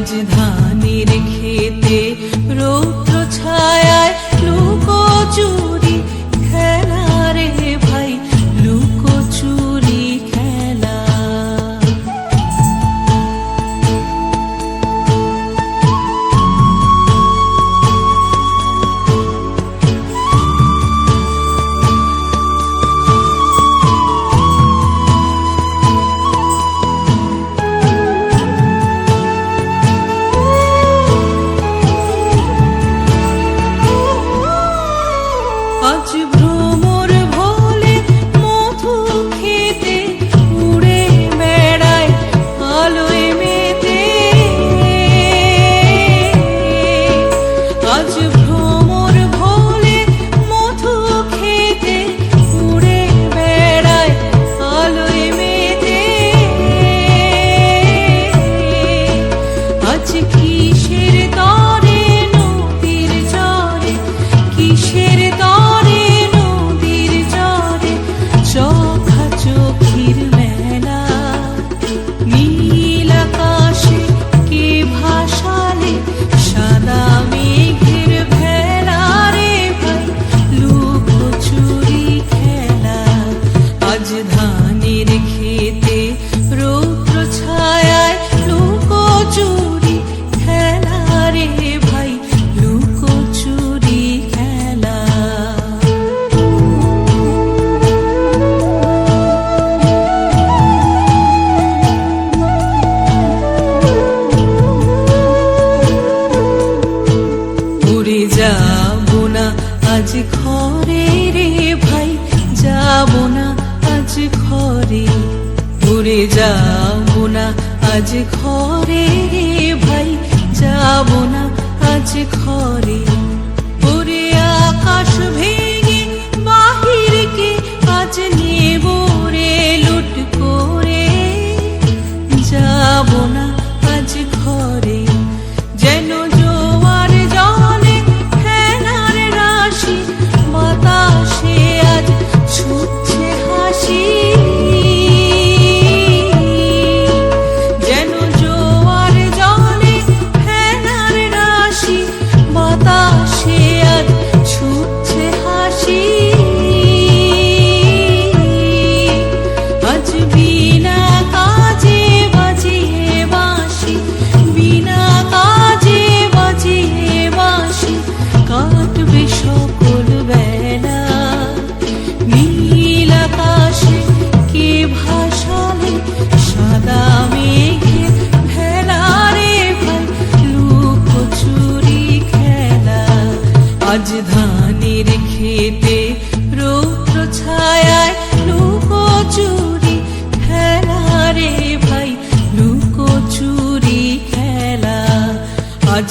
আজ ধানের খেতে রৌদ্র ছায়ায় লুকোচুরি খেলা রে ভাই, লুকোচুরি খেলা। আজ ভ্রমর ভোলে মধু খেতে উড়ে বেড়ায় আলোয় মেতে। আজ ভ্রমর ভোলে মধু খেতে উড়ে বেড়ায় আলোয় মেতে। আজ কিসের তরে নদীর চরে, কিসের তরে নদীর চরে চোখাচোখির মেলা। নীল আকাশে কে ভাসালে সাদা মেঘের ভেলা রে ভাই, লুকোচুরি খেলা। আজ ধানের খেতে রৌদ্র ছায়ায় লুকোচুরি খেলা রে ভাই, লুকোচুরি খেলা। উড়ে যাবো না আজ ঘরে রে ভাই, যাবো না আজ ঘরে। উড়ে যাবো না আজ ঘরে রে ভাই, যাবো না আজ ঘরে। ওরে আকাশ ভেঙে বাহিরকে আজ নেব রে লুট করে। যাবো না আজ ঘরে, যেন জোয়ার জলে ফেনার রাশি বাতাসে আজ ছুটছে হাসি। যেন জোয়ার জলে ফেনার রাশি বাতাসে আজ ছুটছে হাসি। আজ বিনা কাজে বাজিয়ে বাঁশি, বিনা কাজে বাজিয়ে বাঁশি কাটবে সকল বেলা। নীল আকাশে কে ভাসালে সাদা মেঘের ভেলা রে ভাই, লুকোচুরি খেলা। আজ ধানের খেতে রৌদ্র ছায়ায় লুকোচুরি খেলা রে ভাই, লুকোচুরি খেলা। আজ